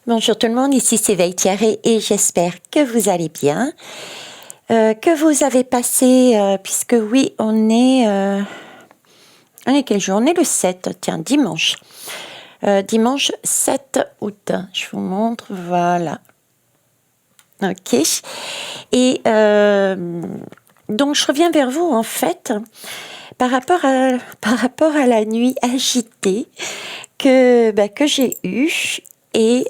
Bonjour tout le monde, ici c'est Veille Thierry et j'espère que vous allez bien, que vous avez passé, puisque oui, on est quel jour? On est le 7, tiens, dimanche. Dimanche 7 août, je vous montre, voilà. Ok. Et donc je reviens vers vous en fait, par rapport à la nuit agitée que j'ai eue et...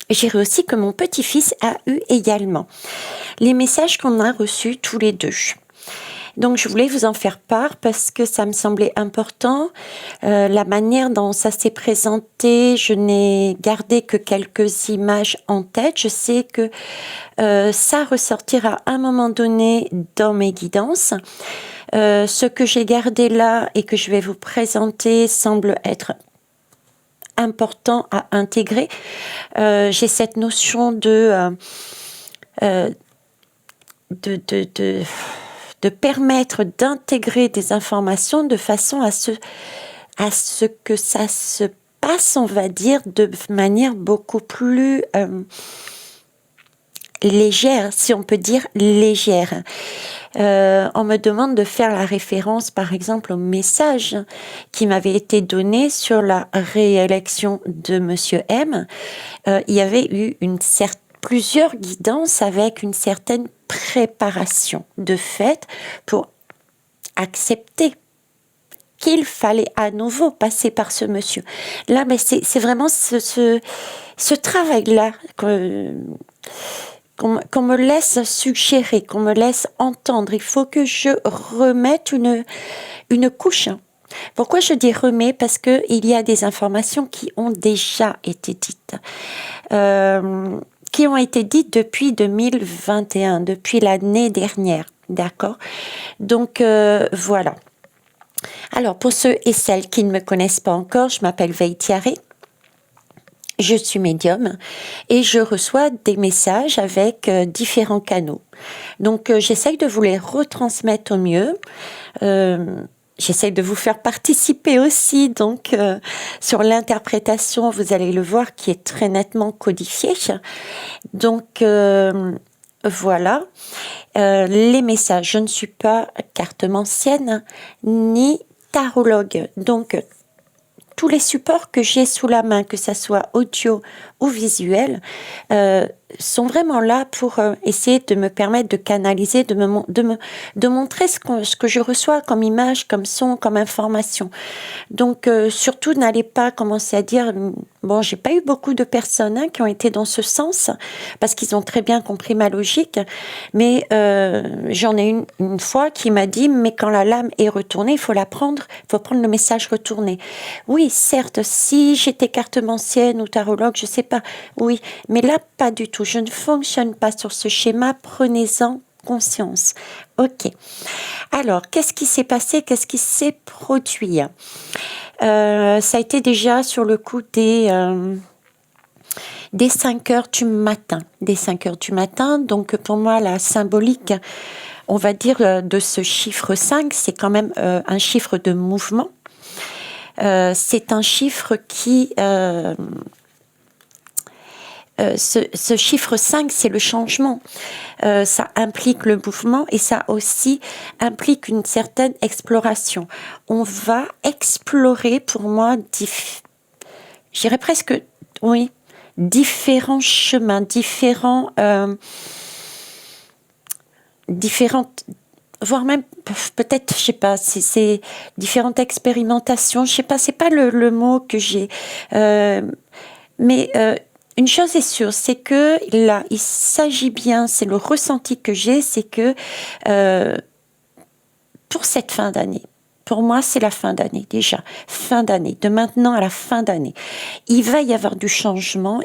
j'ai reçu aussi que mon petit-fils a eu également les messages qu'on a reçus tous les deux. Donc je voulais vous en faire part parce que ça me semblait important. La manière dont ça s'est présenté, je n'ai gardé que quelques images en tête. Je sais que ça ressortira à un moment donné dans mes guidances. Ce que j'ai gardé là et que je vais vous présenter semble être important à intégrer. J'ai cette notion de permettre d'intégrer des informations de façon à ce que ça se passe, on va dire, de manière beaucoup plus légère, si on peut dire légère. On me demande de faire la référence, par exemple, au message qui m'avait été donné sur la réélection de Monsieur M. Il y avait eu plusieurs guidances avec une certaine préparation de fait pour accepter qu'il fallait à nouveau passer par ce monsieur. Là, mais c'est vraiment ce travail-là qu'on me laisse suggérer, qu'on me laisse entendre. Il faut que je remette une couche. Pourquoi je dis remets? Parce qu'il y a des informations qui ont déjà été dites. Qui ont été dites depuis 2021, depuis l'année dernière. D'accord? Donc, voilà. Alors, pour ceux et celles qui ne me connaissent pas encore, je m'appelle Veille Thierry. Je suis médium et je reçois des messages avec différents canaux. Donc, j'essaye de vous les retransmettre au mieux. J'essaye de vous faire participer aussi, donc, sur l'interprétation, vous allez le voir, qui est très nettement codifiée. Donc, voilà. Les messages, je ne suis pas cartomancienne ni tarologue. Donc, tous les supports que j'ai sous la main, que ça soit audio ou visuel, sont vraiment là pour essayer de me permettre de canaliser, de montrer ce que je reçois comme image, comme son, comme information. Donc, surtout, n'allez pas commencer à dire... Bon, j'ai pas eu beaucoup de personnes qui ont été dans ce sens, parce qu'ils ont très bien compris ma logique, mais j'en ai une fois qui m'a dit, mais quand la lame est retournée, il faut la prendre, il faut prendre le message retourné. Oui, certes, si j'étais cartomancienne ou tarologue, je sais pas, oui, mais là, pas du tout. Je ne fonctionne pas sur ce schéma, prenez-en conscience. Ok. Alors, qu'est-ce qui s'est passé? Qu'est-ce qui s'est produit? Ça a été déjà sur le coup des 5 heures du matin. Des 5 heures du matin. Donc, pour moi, la symbolique, on va dire, de ce chiffre 5, c'est quand même un chiffre de mouvement. C'est un chiffre qui... ce chiffre 5, c'est le changement. Ça implique le mouvement et ça aussi implique une certaine exploration. On va explorer, pour moi, je dirais presque, oui, différents chemins, différentes, voire même peut-être, je sais pas, c'est différentes expérimentations. Je sais pas, c'est pas le mot que j'ai, mais une chose est sûre, c'est que là, il s'agit bien, c'est le ressenti que j'ai, c'est que pour cette fin d'année, pour moi, c'est la fin d'année déjà, fin d'année, de maintenant à la fin d'année, il va y avoir du changement,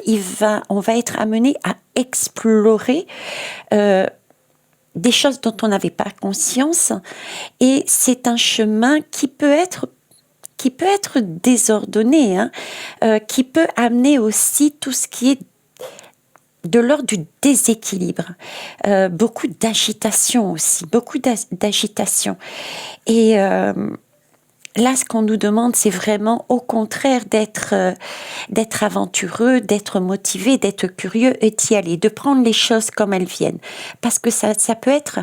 on va être amené à explorer des choses dont on n'avait pas conscience, et c'est un chemin qui peut être désordonné, qui peut amener aussi tout ce qui est de l'ordre du déséquilibre, beaucoup d'agitation aussi, beaucoup d'agitation. Et Là, ce qu'on nous demande, c'est vraiment au contraire d'être aventureux, d'être motivé, d'être curieux et d'y aller, de prendre les choses comme elles viennent. Parce que ça peut être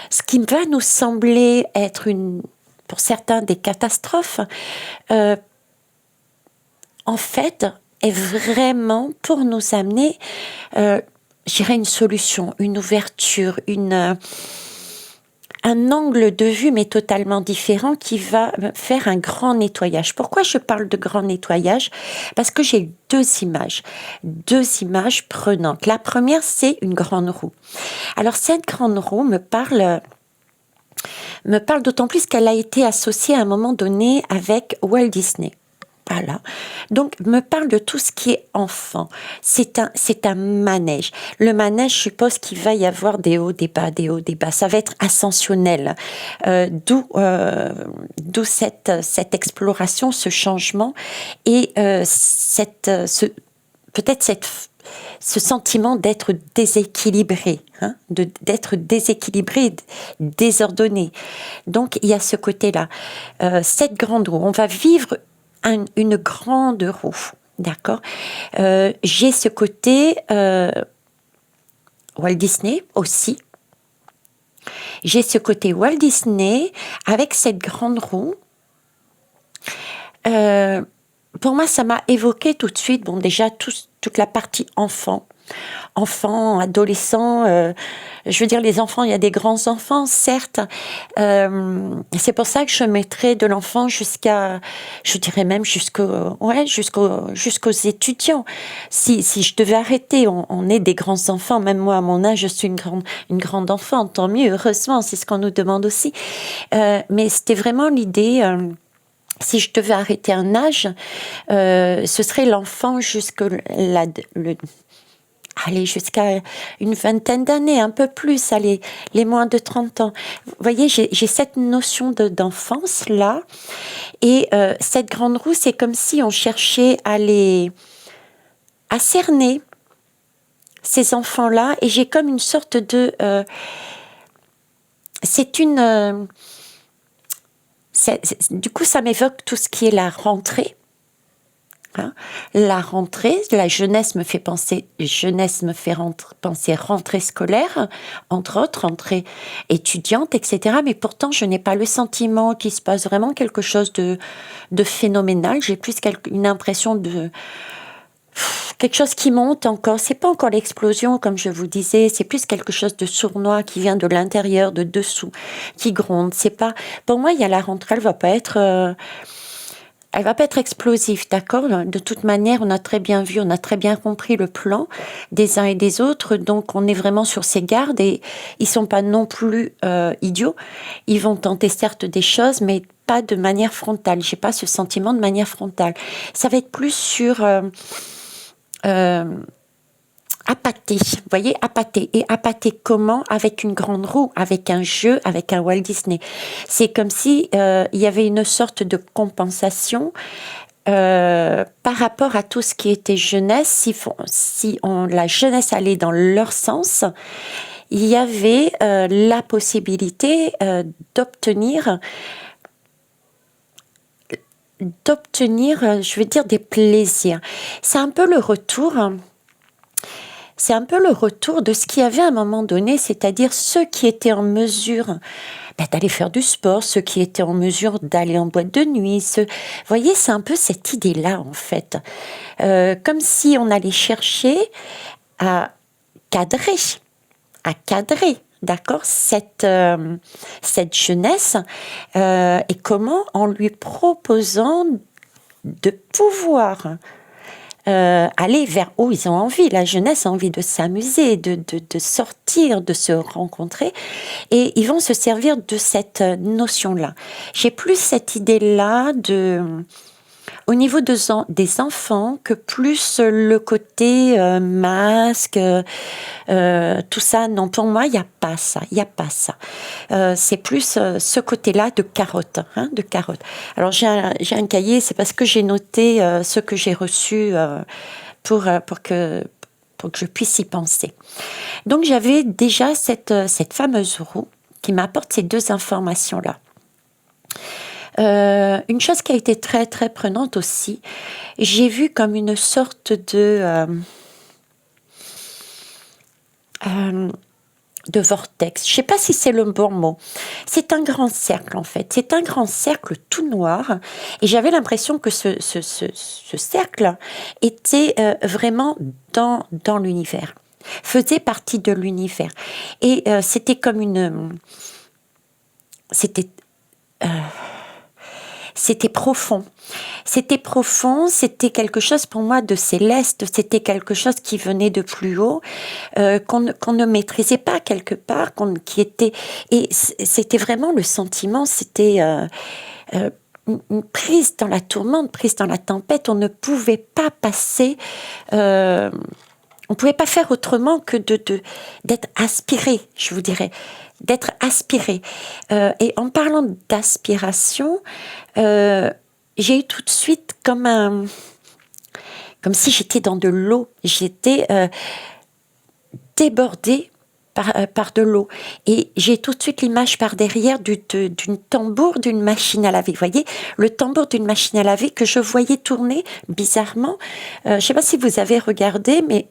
ce qui va nous sembler être pour certains des catastrophes, euh, en fait, est vraiment pour nous amener, je dirais, une solution, une ouverture, un angle de vue, mais totalement différent, qui va faire un grand nettoyage. Pourquoi je parle de grand nettoyage? Parce que j'ai deux images prenantes. La première, c'est une grande roue. Alors, cette grande roue me parle d'autant plus qu'elle a été associée à un moment donné avec Walt Disney. Voilà. Donc, me parle de tout ce qui est enfant. C'est un manège. Le manège, je suppose qu'il va y avoir des hauts, des bas, des hauts, des bas. Ça va être ascensionnel. D'où cette exploration, ce changement et peut-être ce sentiment d'être déséquilibré, d'être déséquilibré, désordonné. Donc, il y a ce côté-là. Cette grande roue, on va vivre une grande roue, d'accord. J'ai ce côté Walt Disney aussi. J'ai ce côté Walt Disney avec cette grande roue. Pour moi, ça m'a évoqué tout de suite, bon, déjà toute la partie enfant, adolescent. Je veux dire, les enfants, il y a des grands enfants, certes. C'est pour ça que je mettrais de l'enfant je dirais même jusqu'aux étudiants. Si je devais arrêter, on est des grands enfants. Même moi, à mon âge, je suis une grande enfant. Tant mieux, heureusement, c'est ce qu'on nous demande aussi. Mais c'était vraiment l'idée. Si je devais arrêter un âge, ce serait l'enfant jusqu'à une vingtaine d'années, un peu plus, les moins de 30 ans. Vous voyez, j'ai cette notion d'enfance là, et cette grande roue, c'est comme si on cherchait à cerner ces enfants-là, et j'ai comme une sorte de... du coup, ça m'évoque tout ce qui est la rentrée. La rentrée, la jeunesse me fait penser rentrée scolaire, entre autres, rentrée étudiante, etc. Mais pourtant, je n'ai pas le sentiment qu'il se passe vraiment quelque chose de phénoménal. J'ai plus une impression de quelque chose qui monte encore. C'est pas encore l'explosion, comme je vous disais. C'est plus quelque chose de sournois qui vient de l'intérieur, de dessous, qui gronde. C'est pas. Pour moi, il y a la rentrée. Elle va pas être explosive, d'accord? De toute manière, on a très bien vu, on a très bien compris le plan des uns et des autres. Donc, on est vraiment sur ses gardes et ils sont pas non plus idiots. Ils vont tenter certes des choses, mais pas de manière frontale. J'ai pas ce sentiment de manière frontale. Ça va être plus sur appâté, vous voyez, appâté. Et appâté comment? Avec une grande roue, avec un jeu, avec un Walt Disney. C'est comme si il y avait une sorte de compensation par rapport à tout ce qui était jeunesse. Si la jeunesse allait dans leur sens, il y avait la possibilité d'obtenir, je veux dire, des plaisirs. C'est un peu le retour de ce qu'il y avait à un moment donné, c'est-à-dire ceux qui étaient en mesure d'aller faire du sport, ceux qui étaient en mesure d'aller en boîte de nuit. Vous voyez, c'est un peu cette idée-là, en fait. Comme si on allait chercher à cadrer, d'accord, cette jeunesse, et comment, en lui proposant de pouvoir aller vers où ils ont envie. La jeunesse a envie de s'amuser, de sortir, de se rencontrer, et ils vont se servir de cette notion-là. J'ai plus cette idée-là au niveau des enfants que plus le côté masque, tout ça. Non, pour moi, il n'y a pas ça. C'est plus ce côté-là de carotte, de carotte. Alors, j'ai un cahier, c'est parce que j'ai noté ce que j'ai reçu pour que je puisse y penser. Donc, j'avais déjà cette fameuse roue qui m'apporte ces deux informations-là. Une chose qui a été très très prenante aussi, j'ai vu comme une sorte de vortex. Je ne sais pas si c'est le bon mot. C'est un grand cercle en fait. C'est un grand cercle tout noir. Et j'avais l'impression que ce cercle était vraiment dans l'univers. Faisait partie de l'univers. Et c'était comme une... C'était... C'était profond. C'était profond, c'était quelque chose pour moi de céleste, c'était quelque chose qui venait de plus haut, qu'on ne maîtrisait pas quelque part, qui était... Et c'était vraiment le sentiment, c'était une prise dans la tourmente, prise dans la tempête, on ne pouvait pas passer... on ne pouvait pas faire autrement que d'être aspiré, je vous dirais, d'être aspiré. Et en parlant d'aspiration, j'ai eu tout de suite comme si j'étais dans de l'eau. J'étais débordée par de l'eau. Et j'ai tout de suite l'image par derrière d'une tambour d'une machine à laver. Vous voyez, le tambour d'une machine à laver que je voyais tourner bizarrement. Je ne sais pas si vous avez regardé, mais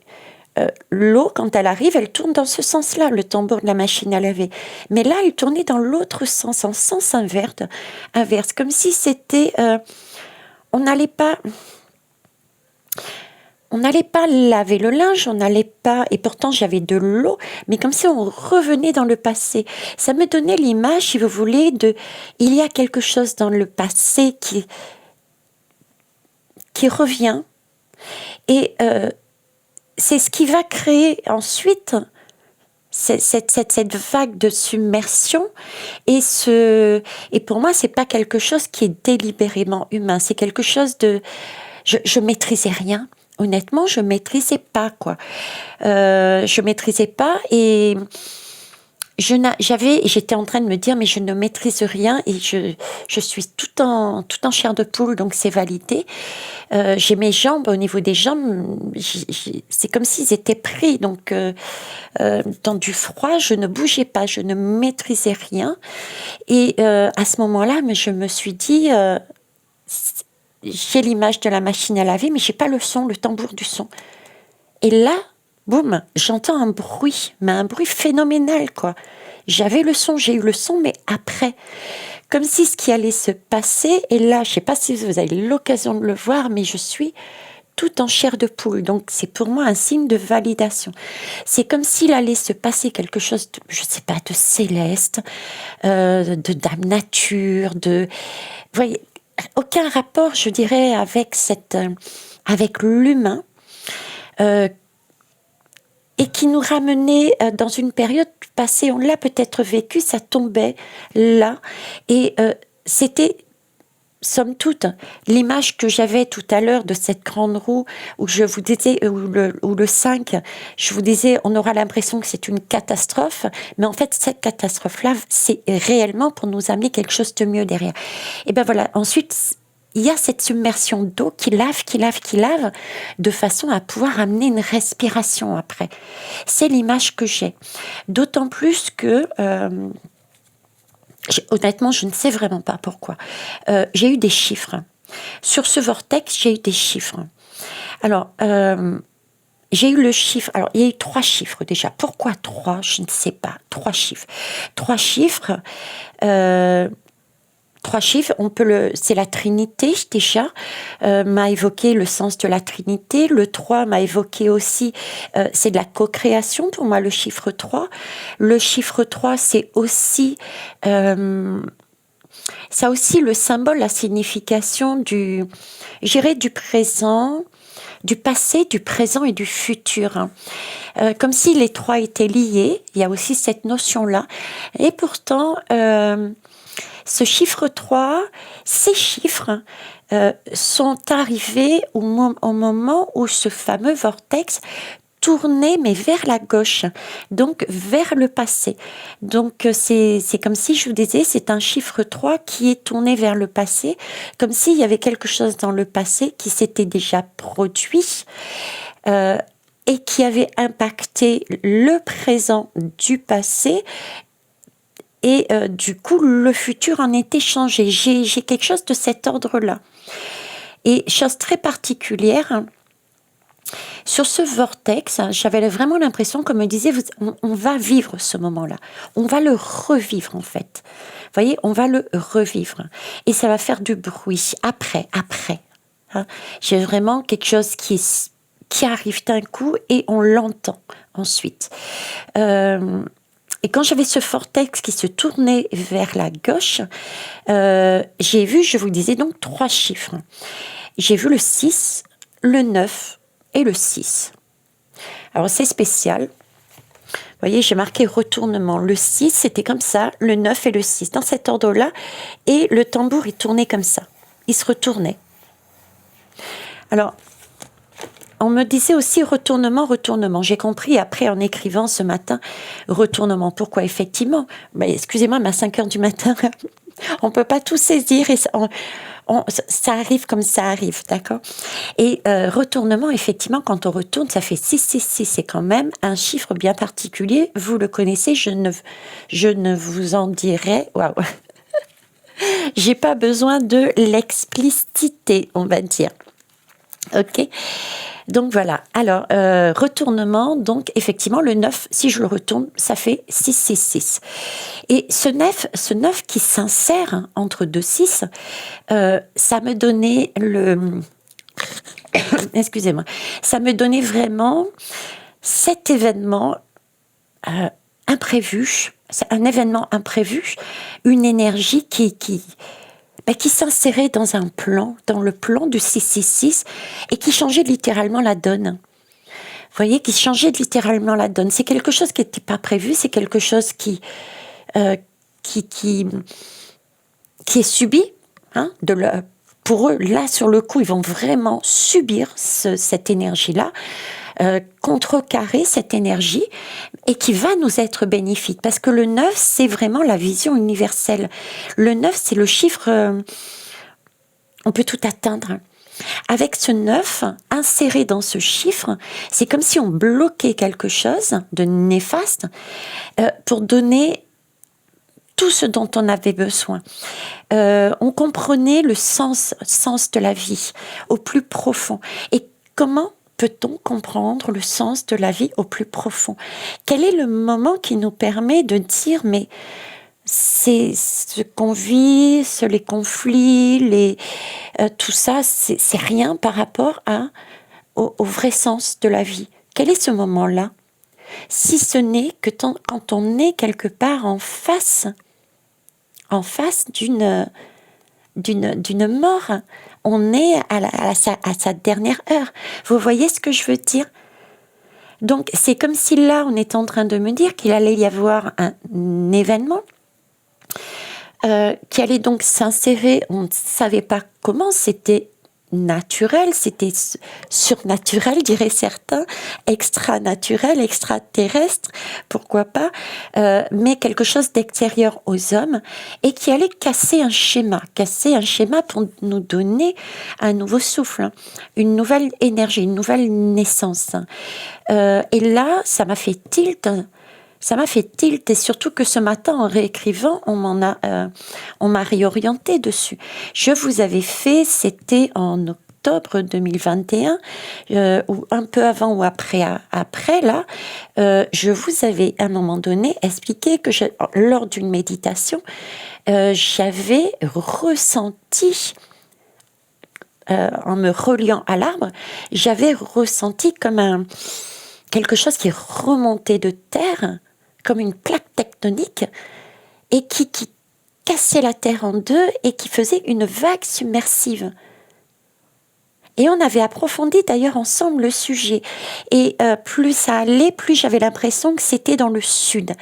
l'eau, quand elle arrive, elle tourne dans ce sens-là, le tambour de la machine à laver. Mais là, elle tournait dans l'autre sens, en sens inverse, comme si c'était... on n'allait pas laver le linge, on n'allait pas... Et pourtant, j'avais de l'eau, mais comme si on revenait dans le passé. Ça me donnait l'image, si vous voulez, il y a quelque chose dans le passé qui revient. Et... c'est ce qui va créer ensuite cette vague de submersion et pour moi c'est pas quelque chose qui est délibérément humain, c'est quelque chose de... Je maîtrisais rien, honnêtement je maîtrisais pas quoi. Je maîtrisais pas et j'étais en train de me dire mais je ne maîtrise rien et je suis tout en chair de poule, donc c'est validé. J'ai mes jambes, au niveau des jambes, c'est comme s'ils étaient pris, donc dans du froid, je ne bougeais pas, je ne maîtrisais rien. Et à ce moment-là, je me suis dit, j'ai l'image de la machine à laver, mais j'ai pas le son, le tambour du son. Et là, boum, j'entends un bruit, mais un bruit phénoménal, quoi. J'avais le son, j'ai eu le son, mais après, comme si ce qui allait se passer, et là, je sais pas si vous avez l'occasion de le voir, mais je suis tout en chair de poule, donc c'est pour moi un signe de validation. C'est comme s'il allait se passer quelque chose, je sais pas, de céleste, de d'âme nature, vous voyez, aucun rapport, je dirais, avec l'humain, et qui nous ramenait dans une période passée, on l'a peut-être vécu, ça tombait là, et c'était, somme toute, l'image que j'avais tout à l'heure de cette grande roue, où je vous disais, où le 5, je vous disais, on aura l'impression que c'est une catastrophe, mais en fait, cette catastrophe-là, c'est réellement pour nous amener quelque chose de mieux derrière. Et ben voilà, ensuite... il y a cette submersion d'eau qui lave, de façon à pouvoir amener une respiration après. C'est l'image que j'ai. D'autant plus que, honnêtement, je ne sais vraiment pas pourquoi. J'ai eu des chiffres. Sur ce vortex, j'ai eu des chiffres. Alors, j'ai eu le chiffre. Alors, il y a eu 3 chiffres déjà. Pourquoi 3? Je ne sais pas. 3 chiffres. 3 chiffres. 3 chiffres, c'est la Trinité déjà, m'a évoqué le sens de la Trinité. Le 3 m'a évoqué aussi, c'est de la co-création pour moi, le chiffre 3. Le chiffre 3, c'est aussi, ça a aussi le symbole, la signification du présent, du passé, du présent et du futur. Comme si les 3 étaient liés, il y a aussi cette notion-là. Et pourtant... ce chiffre 3, ces chiffres sont arrivés au moment où ce fameux vortex tournait, mais vers la gauche, donc vers le passé. Donc c'est comme si, je vous disais, c'est un chiffre 3 qui est tourné vers le passé, comme s'il y avait quelque chose dans le passé qui s'était déjà produit et qui avait impacté le présent du passé et du coup, le futur en était changé. J'ai quelque chose de cet ordre-là. Et chose très particulière, hein, sur ce vortex, j'avais vraiment l'impression qu'on me disait, on va vivre ce moment-là. On va le revivre, en fait. Vous voyez, on va le revivre. Et ça va faire du bruit après. Hein. J'ai vraiment quelque chose qui arrive d'un coup et on l'entend ensuite. Et quand j'avais ce vortex qui se tournait vers la gauche, j'ai vu, je vous disais donc 3 chiffres. J'ai vu le 6, le 9 et le 6. Alors c'est spécial. Vous voyez, j'ai marqué retournement. Le 6, c'était comme ça, le 9 et le 6, dans cet ordre-là. Et le tambour, il tournait comme ça. Il se retournait. Alors, on me disait aussi retournement. J'ai compris après en écrivant ce matin, retournement. Pourquoi? Effectivement, excusez-moi, mais à 5 heures du matin, on ne peut pas tout saisir et ça arrive comme ça arrive, d'accord? Et retournement, effectivement, quand on retourne, ça fait 666. C'est quand même un chiffre bien particulier. Vous le connaissez, je ne vous en dirai... Waouh. J'ai pas besoin de l'expliciter, on va dire. Ok? Donc voilà, alors retournement, donc effectivement le 9, si je le retourne, ça fait 666. Et ce 9 qui s'insère entre 2 6, ça me donnait excusez-moi, ça me donnait vraiment cet événement imprévu, c'est un événement imprévu, une énergie qui s'insérait dans le plan du 666 et qui changeait littéralement la donne. Vous voyez, qui changeait littéralement la donne. C'est quelque chose qui n'était pas prévu, c'est quelque chose qui est subi. Hein, pour eux, là, sur le coup, ils vont vraiment subir cette énergie-là, contrecarrer cette énergie et qui va nous être bénéfique. Parce que le 9, c'est vraiment la vision universelle. Le 9, c'est le chiffre... on peut tout atteindre. Avec ce 9, inséré dans ce chiffre, c'est comme si on bloquait quelque chose de néfaste pour donner tout ce dont on avait besoin. On comprenait le sens de la vie au plus profond. Et comment peut-on comprendre le sens de la vie au plus profond? Quel est le moment qui nous permet de dire, mais c'est ce qu'on vit, les conflits, tout ça, c'est rien par rapport au vrai sens de la vie. Quel est ce moment-là? Si ce n'est que quand on est quelque part en face d'une mort, on est à sa dernière heure. Vous voyez ce que je veux dire? Donc c'est comme si là on est en train de me dire qu'il allait y avoir un événement qui allait donc s'insérer, on ne savait pas comment, c'était naturel, c'était surnaturel, diraient certains, extra-naturel, extraterrestre, pourquoi pas, mais quelque chose d'extérieur aux hommes et qui allait casser un schéma pour nous donner un nouveau souffle, une nouvelle énergie, une nouvelle naissance. Et là, ça m'a fait tilt. Et surtout que ce matin, en réécrivant, on m'a réorienté dessus. Je vous avais fait, c'était en octobre 2021, ou un peu avant ou après là, je vous avais à un moment donné expliqué que lors d'une méditation, j'avais ressenti, en me reliant à l'arbre, j'avais ressenti comme quelque chose qui remontait de terre, comme une plaque tectonique, et qui cassait la terre en deux et qui faisait une vague submersive. Et on avait approfondi d'ailleurs ensemble le sujet. Et plus ça allait, plus j'avais l'impression que c'était dans le sud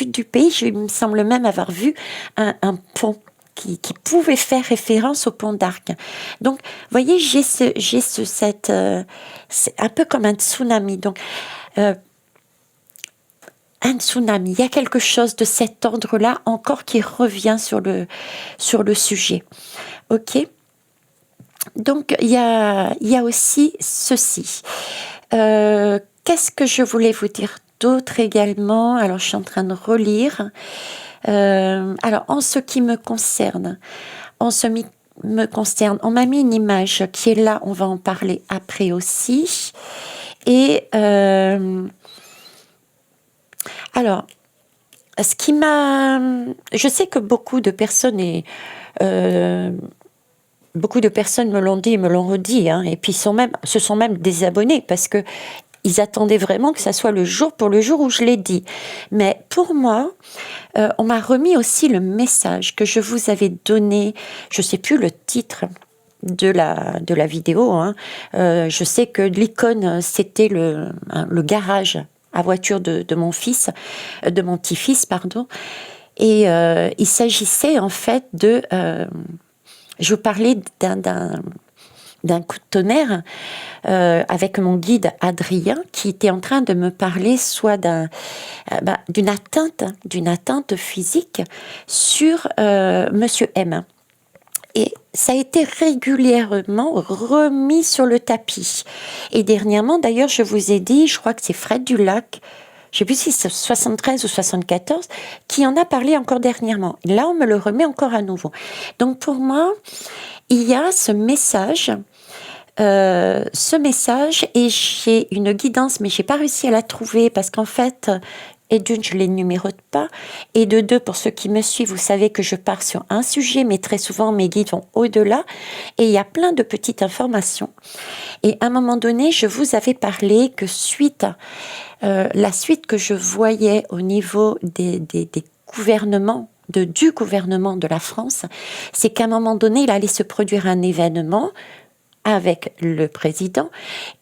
du pays. Il me semble même avoir vu un pont qui pouvait faire référence au pont d'Arc. Donc, vous voyez, c'est un peu comme un tsunami. Donc, un tsunami, il y a quelque chose de cet ordre-là encore qui revient sur le sujet. Ok? Donc, il y a aussi ceci. Qu'est-ce que je voulais vous dire d'autre également? Alors, je suis en train de relire. Alors, en ce qui me concerne, on m'a mis une image qui est là, on va en parler après aussi. Et alors, ce qui m'a... Je sais que beaucoup de personnes me l'ont dit, me l'ont redit, hein, et puis se sont même désabonnés parce que ils attendaient vraiment que ça soit le jour où je l'ai dit. Mais pour moi, on m'a remis aussi le message que je vous avais donné, je ne sais plus le titre de la vidéo, hein. Je sais que l'icône, c'était le garage à voiture de mon petit-fils, pardon. Et il s'agissait en fait de... je vous parlais d'un coup de tonnerre avec mon guide Adrien qui était en train de me parler soit d'une atteinte physique sur Monsieur M. Et ça a été régulièrement remis sur le tapis. Et dernièrement, d'ailleurs, je vous ai dit, je crois que c'est Fred Dulac, je ne sais plus si c'est 73 ou 74, qui en a parlé encore dernièrement. Là, on me le remet encore à nouveau. Donc pour moi, il y a ce message, et j'ai une guidance, mais j'ai pas réussi à la trouver parce qu'en fait, et d'une, je les numérote pas, et de deux, pour ceux qui me suivent, vous savez que je pars sur un sujet, mais très souvent mes guides vont au-delà, et il y a plein de petites informations. Et à un moment donné, je vous avais parlé que la suite que je voyais au niveau des gouvernements, du gouvernement de la France, c'est qu'à un moment donné, il allait se produire un événement avec le président,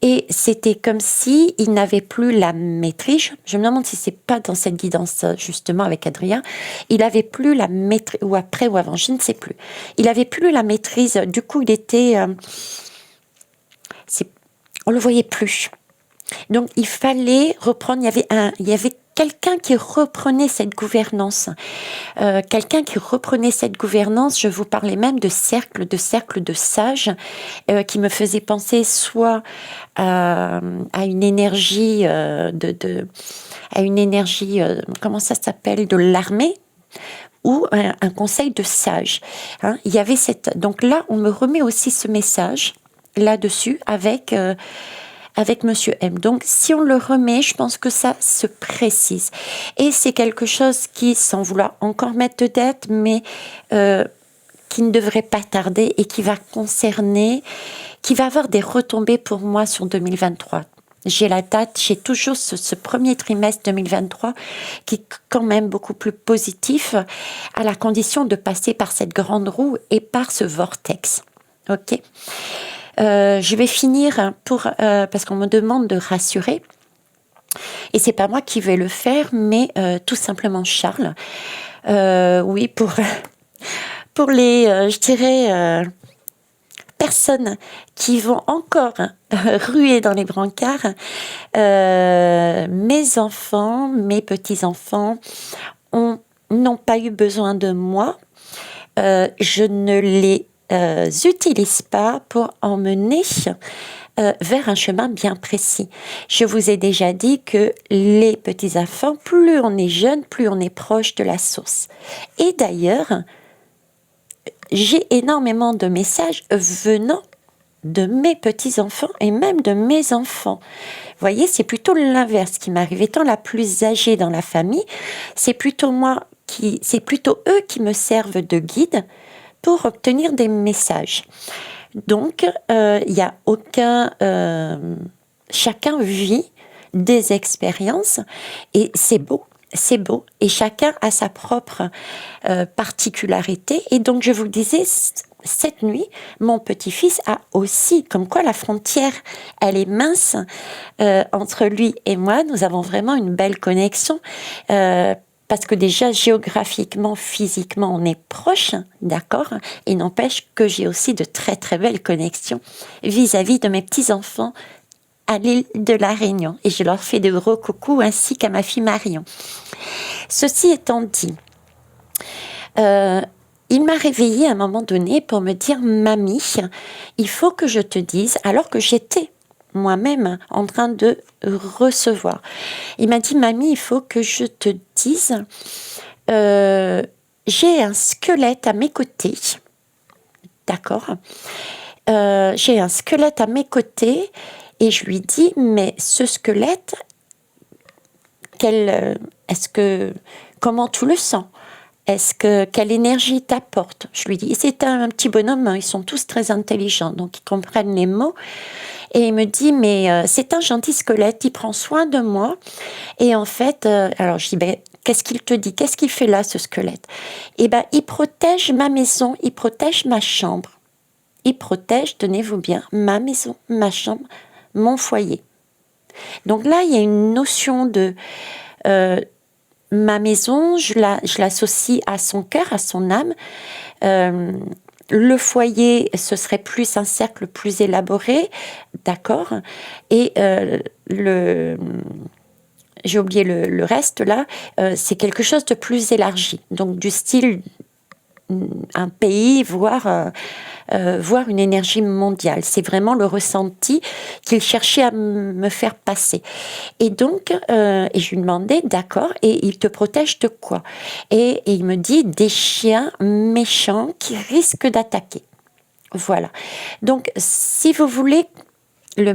et c'était comme si il n'avait plus la maîtrise. Je me demande si c'est pas dans cette guidance justement avec Adrien, il avait plus la maîtrise, ou après ou avant, je ne sais plus. Il avait plus la maîtrise. Du coup, il était, on le voyait plus. Donc, il fallait reprendre. Il y avait quelqu'un qui reprenait cette gouvernance. Je vous parlais même de cercle de sages, qui me faisait penser soit à une énergie comment ça s'appelle, de l'armée, ou un conseil de sages. Hein, il y avait donc là, on me remet aussi ce message là-dessus avec Monsieur M. Donc, si on le remet, je pense que ça se précise. Et c'est quelque chose qui, sans vouloir encore mettre de dette, mais qui ne devrait pas tarder et qui va avoir des retombées pour moi sur 2023. J'ai la date, j'ai toujours ce premier trimestre 2023 qui est quand même beaucoup plus positif, à la condition de passer par cette grande roue et par ce vortex. Ok ? Je vais finir parce qu'on me demande de rassurer. Et c'est pas moi qui vais le faire, mais tout simplement Charles. Oui, pour les, je dirais, personnes qui vont encore ruer dans les brancards, mes petits-enfants n'ont pas eu besoin de moi. Je ne les utilise pas pour emmener vers un chemin bien précis. Je vous ai déjà dit que les petits-enfants, plus on est jeune, plus on est proche de la source. Et d'ailleurs, j'ai énormément de messages venant de mes petits-enfants et même de mes enfants. Vous voyez, c'est plutôt l'inverse qui m'arrive. Étant la plus âgée dans la famille, c'est plutôt eux qui me servent de guide pour obtenir des messages. Donc, il y a aucun... chacun vit des expériences et c'est beau. C'est beau et chacun a sa propre particularité. Et donc, je vous disais, cette nuit, mon petit-fils a aussi, comme quoi la frontière, elle est mince entre lui et moi. Nous avons vraiment une belle connexion parce que déjà, géographiquement, physiquement, on est proches, d'accord ? Et n'empêche que j'ai aussi de très, très belles connexions vis-à-vis de mes petits-enfants à l'île de la Réunion. Et je leur fais de gros coucous, ainsi qu'à ma fille Marion. Ceci étant dit, il m'a réveillée à un moment donné pour me dire « Mamie, il faut que je te dise », alors que j'étais moi-même en train de recevoir. Il m'a dit « Mamie, il faut que je te dise j'ai un squelette à mes côtés, d'accord. J'ai un squelette à mes côtés et je lui dis, mais ce squelette, comment tu le sens? Quelle énergie t'apporte? Je lui dis, c'est un petit bonhomme, hein, ils sont tous très intelligents, donc ils comprennent les mots. Et il me dit, mais c'est un gentil squelette, il prend soin de moi. Et en fait, alors je dis, ben, qu'est-ce qu'il te dit? Qu'est-ce qu'il fait là, ce squelette? Eh ben, il protège ma maison, il protège ma chambre. Il protège, tenez-vous bien, ma maison, ma chambre, mon foyer. Donc là, il y a une notion de ma maison, je l'associe à son cœur, à son âme. Le foyer, ce serait plus un cercle plus élaboré, d'accord. Et j'ai oublié le reste là, c'est quelque chose de plus élargi. Donc du style un pays, voire une énergie mondiale. C'est vraiment le ressenti qu'il cherchait à me faire passer. Et donc, et je lui demandais, d'accord, et il te protège de quoi? Et il me dit, des chiens méchants qui risquent d'attaquer. Voilà. Donc, si vous voulez, le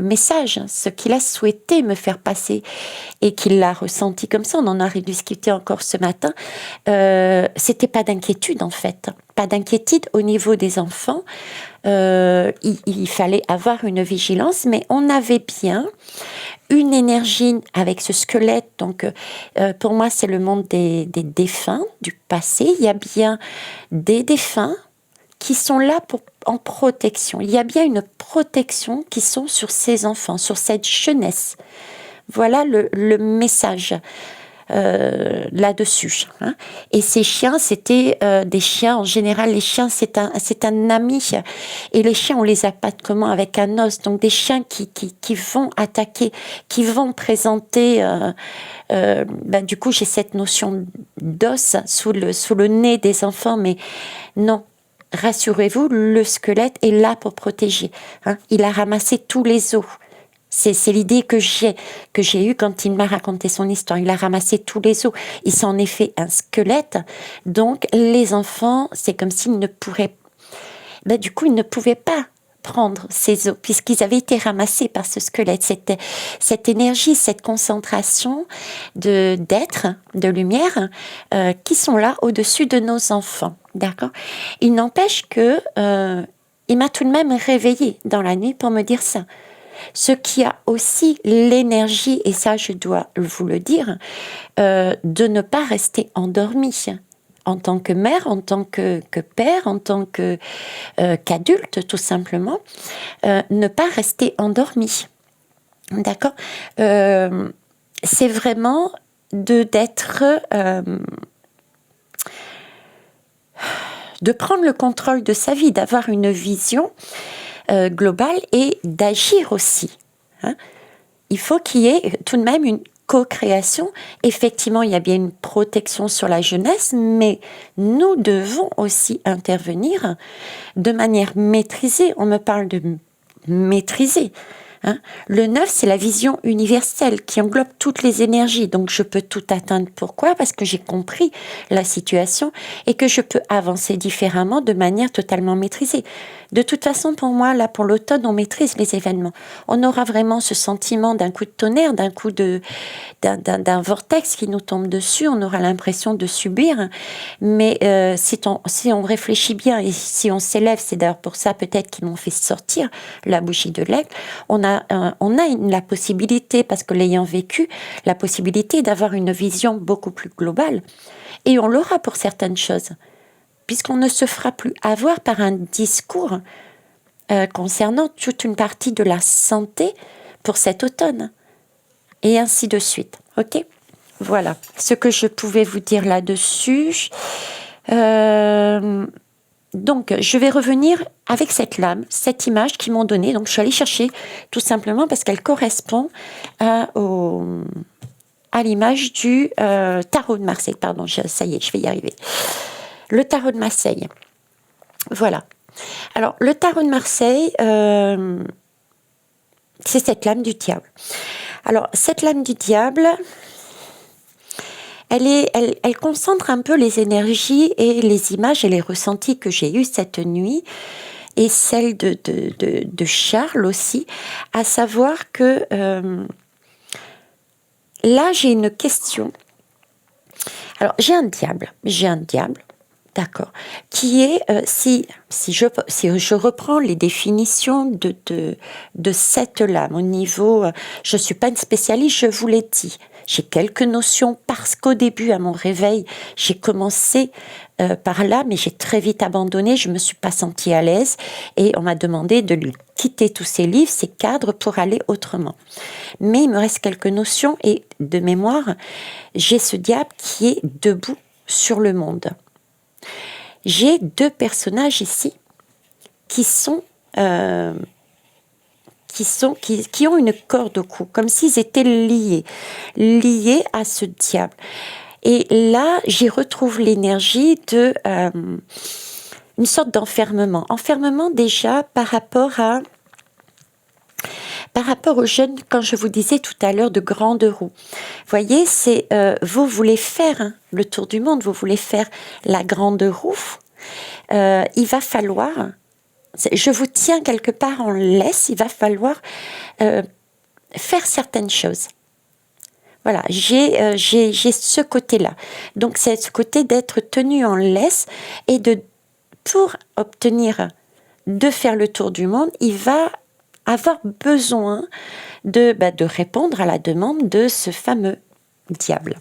message, ce qu'il a souhaité me faire passer et qu'il l'a ressenti comme ça, on en a rediscuté encore ce matin, c'était pas d'inquiétude en fait, pas d'inquiétude au niveau des enfants. Il fallait avoir une vigilance, mais on avait bien une énergie avec ce squelette. Donc pour moi c'est le monde des défunts, du passé. Il y a bien des défunts qui sont là en protection. Il y a bien une protection qui sont sur ces enfants, sur cette jeunesse. Voilà le message là-dessus. Hein. Et ces chiens, c'était des chiens, en général, les chiens, c'est un ami. Et les chiens, on les appâte comment? Avec un os. Donc des chiens qui vont attaquer, qui vont présenter... du coup, j'ai cette notion d'os sous le nez des enfants, mais non. Rassurez-vous, le squelette est là pour protéger. Hein. Il a ramassé tous les os. C'est l'idée que j'ai eue quand il m'a raconté son histoire. Il a ramassé tous les os. Il s'en est fait un squelette. Donc, les enfants, c'est comme s'ils ne pourraient... du coup, ils ne pouvaient pas prendre ces os, puisqu'ils avaient été ramassés par ce squelette. Cette énergie, cette concentration d'être, de lumière, qui sont là au-dessus de nos enfants. D'accord. Il n'empêche que il m'a tout de même réveillée dans la nuit pour me dire ça. Ce qui a aussi l'énergie, et ça je dois vous le dire, de ne pas rester endormi. En tant que mère, en tant que père, en tant qu'adulte tout simplement, ne pas rester endormi. D'accord. C'est vraiment de prendre le contrôle de sa vie, d'avoir une vision globale et d'agir aussi. Hein. Il faut qu'il y ait tout de même une co-création. Effectivement, il y a bien une protection sur la jeunesse, mais nous devons aussi intervenir de manière maîtrisée. On me parle de maîtriser. Hein. Le 9, c'est la vision universelle qui englobe toutes les énergies. Donc, je peux tout atteindre. Pourquoi? Parce que j'ai compris la situation et que je peux avancer différemment de manière totalement maîtrisée. De toute façon, pour moi, là, pour l'automne, on maîtrise les événements. On aura vraiment ce sentiment d'un coup de tonnerre, d'un vortex qui nous tombe dessus. On aura l'impression de subir. Mais si on réfléchit bien et si on s'élève, c'est d'ailleurs pour ça peut-être qu'ils m'ont fait sortir la bougie de l'aigle, on a la possibilité, parce que l'ayant vécu, la possibilité d'avoir une vision beaucoup plus globale. Et on l'aura pour certaines choses, puisqu'on ne se fera plus avoir par un discours concernant toute une partie de la santé pour cet automne. Et ainsi de suite. Ok ? Voilà ce que je pouvais vous dire là-dessus. Donc, je vais revenir avec cette lame, cette image qu'ils m'ont donnée. Donc, je suis allée chercher tout simplement parce qu'elle correspond à l'image du tarot de Marseille. Pardon, ça y est, je vais y arriver. Le tarot de Marseille. Voilà. Alors, le tarot de Marseille, c'est cette lame du diable. Alors, cette lame du diable, elle concentre un peu les énergies et les images et les ressentis que j'ai eus cette nuit, et celle de Charles aussi, à savoir que là, j'ai une question. Alors, j'ai un diable, d'accord, qui est, si je reprends les définitions de cette lame au niveau, je ne suis pas une spécialiste, je vous l'ai dit, j'ai quelques notions parce qu'au début, à mon réveil, j'ai commencé par là, mais j'ai très vite abandonné, je ne me suis pas sentie à l'aise et on m'a demandé de quitter tous ces livres, ces cadres pour aller autrement. Mais il me reste quelques notions et de mémoire, j'ai ce diable qui est debout sur le monde. J'ai deux personnages ici qui ont une corde au cou, comme s'ils étaient liés à ce diable. Et là, j'y retrouve l'énergie de une sorte d'enfermement. Enfermement déjà par rapport aux jeunes, quand je vous disais tout à l'heure de grande roue. Vous voyez, c'est vous voulez faire le tour du monde, vous voulez faire la grande roue. Il va falloir, je vous tiens quelque part en laisse, il va falloir faire certaines choses. Voilà, j'ai ce côté-là. Donc, c'est ce côté d'être tenu en laisse et pour obtenir de faire le tour du monde, il va avoir besoin de répondre à la demande de ce fameux diable.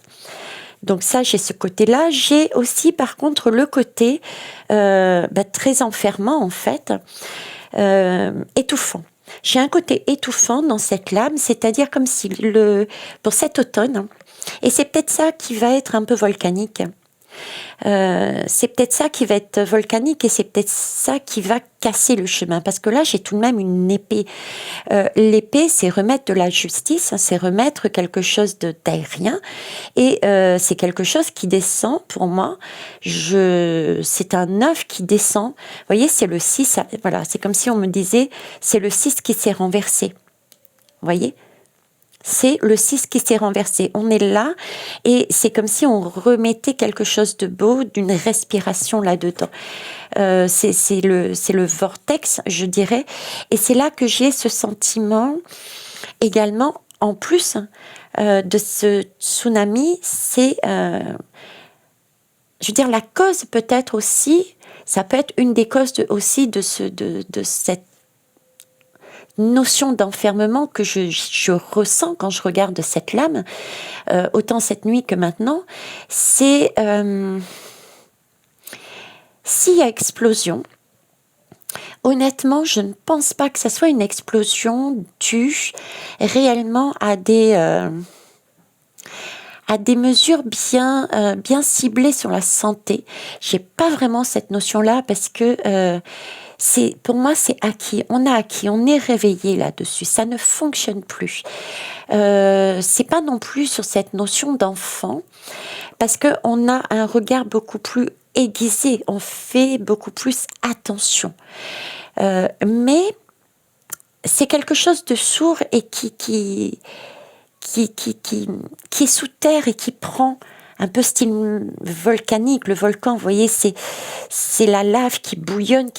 Donc ça, j'ai ce côté-là. J'ai aussi, par contre, le côté très enfermant, en fait, étouffant. J'ai un côté étouffant dans cette lame, c'est-à-dire comme si pour cet automne, et c'est peut-être ça qui va être un peu volcanique, c'est peut-être ça qui va être volcanique et c'est peut-être ça qui va casser le chemin, parce que là j'ai tout de même une épée. L'épée, c'est remettre de la justice, c'est remettre quelque chose d'aérien, et c'est quelque chose qui descend pour moi. C'est un 9 qui descend. Vous voyez, c'est le 6, voilà, c'est comme si on me disait c'est le 6 qui s'est renversé. Vous voyez, c'est le 6 qui s'est renversé. On est là et c'est comme si on remettait quelque chose de beau, d'une respiration là-dedans. C'est le vortex, je dirais. Et c'est là que j'ai ce sentiment également, en plus de ce tsunami, c'est, je veux dire, la cause peut-être aussi, ça peut être une des causes aussi de cette notion d'enfermement que je ressens quand je regarde cette lame, autant cette nuit que maintenant, c'est s'il y a explosion, honnêtement, je ne pense pas que ça soit une explosion due réellement à des mesures bien ciblées sur la santé. J'ai pas vraiment cette notion-là parce que pour moi, c'est acquis. On a acquis, on est réveillé là-dessus. Ça ne fonctionne plus. C'est pas non plus sur cette notion d'enfant, parce que on a un regard beaucoup plus aiguisé. On fait beaucoup plus attention. Mais c'est quelque chose de sourd et qui est sous terre et qui prend un peu style volcanique. Le volcan, vous voyez, c'est la lave qui bouillonne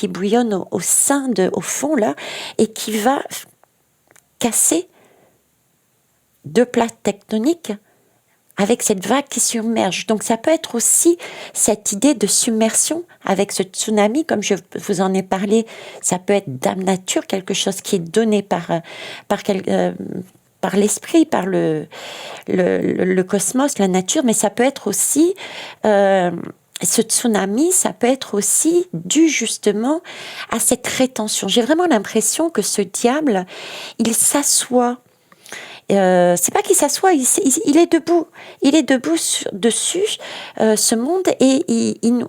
au fond là, et qui va casser deux plaques tectoniques avec cette vague qui submerge. Donc ça peut être aussi cette idée de submersion avec ce tsunami, comme je vous en ai parlé. Ça peut être d'âme nature, quelque chose qui est donné par l'esprit, par le cosmos, la nature, mais ça peut être aussi, ce tsunami, ça peut être aussi dû justement à cette rétention. J'ai vraiment l'impression que ce diable, il s'assoit. C'est pas qu'il s'assoit, il est debout. Il est debout dessus ce monde et il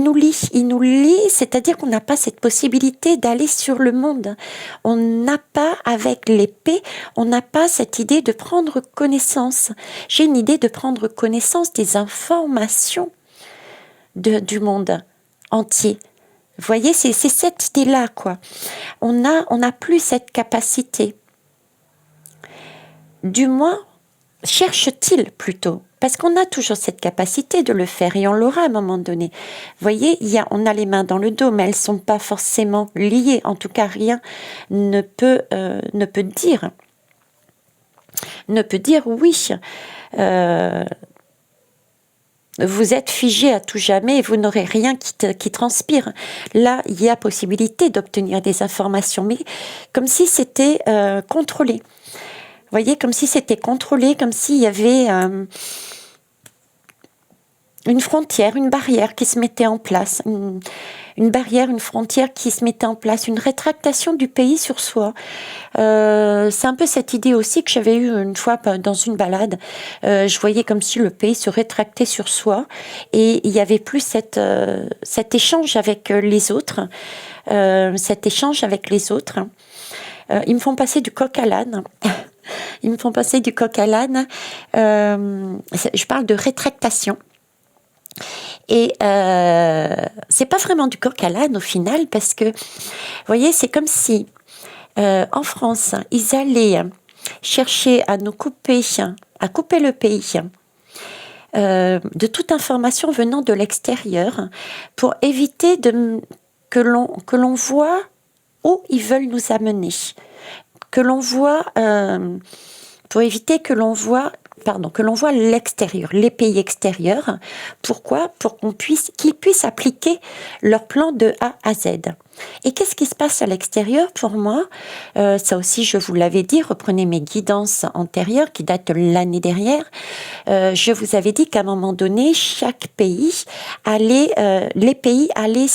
nous lie, c'est-à-dire qu'on n'a pas cette possibilité d'aller sur le monde. On n'a pas, avec l'épée, on n'a pas cette idée de prendre connaissance. J'ai une idée de prendre connaissance des informations du monde entier. Vous voyez, c'est cette idée-là, quoi. On n'a plus cette capacité. Du moins, cherche-t-il plutôt Parce qu'on a toujours cette capacité de le faire et on l'aura à un moment donné. Vous voyez, on a les mains dans le dos, mais elles ne sont pas forcément liées. En tout cas, rien ne peut dire oui. Vous êtes figé à tout jamais et vous n'aurez rien qui transpire. Là, il y a possibilité d'obtenir des informations, mais comme si c'était contrôlé. Vous voyez, comme si c'était contrôlé, comme s'il y avait une frontière, une barrière qui se mettait en place, une barrière, une frontière qui se mettait en place, une rétractation du pays sur soi. C'est un peu cette idée aussi que j'avais eue une fois dans une balade. Je voyais comme si le pays se rétractait sur soi et il n'y avait plus cet échange avec les autres. Cet échange avec les autres. Ils me font passer du coq à l'âne. Ils me font passer du coq à l'âne. Je parle de rétractation. Et c'est pas vraiment du coq à l'âne au final parce que, vous voyez, c'est comme si en France, ils allaient chercher à nous couper, à couper le pays de toute information venant de l'extérieur pour éviter que l'on voit où ils veulent nous amener, que l'on voit, pour éviter que l'on voit l'extérieur, les pays extérieurs. Pourquoi? Pour qu'ils puissent appliquer leur plan de A à Z. Et qu'est-ce qui se passe à l'extérieur pour moi? Ça aussi, je vous l'avais dit, reprenez mes guidances antérieures qui datent de l'année dernière. Je vous avais dit qu'à un moment donné, les pays allaient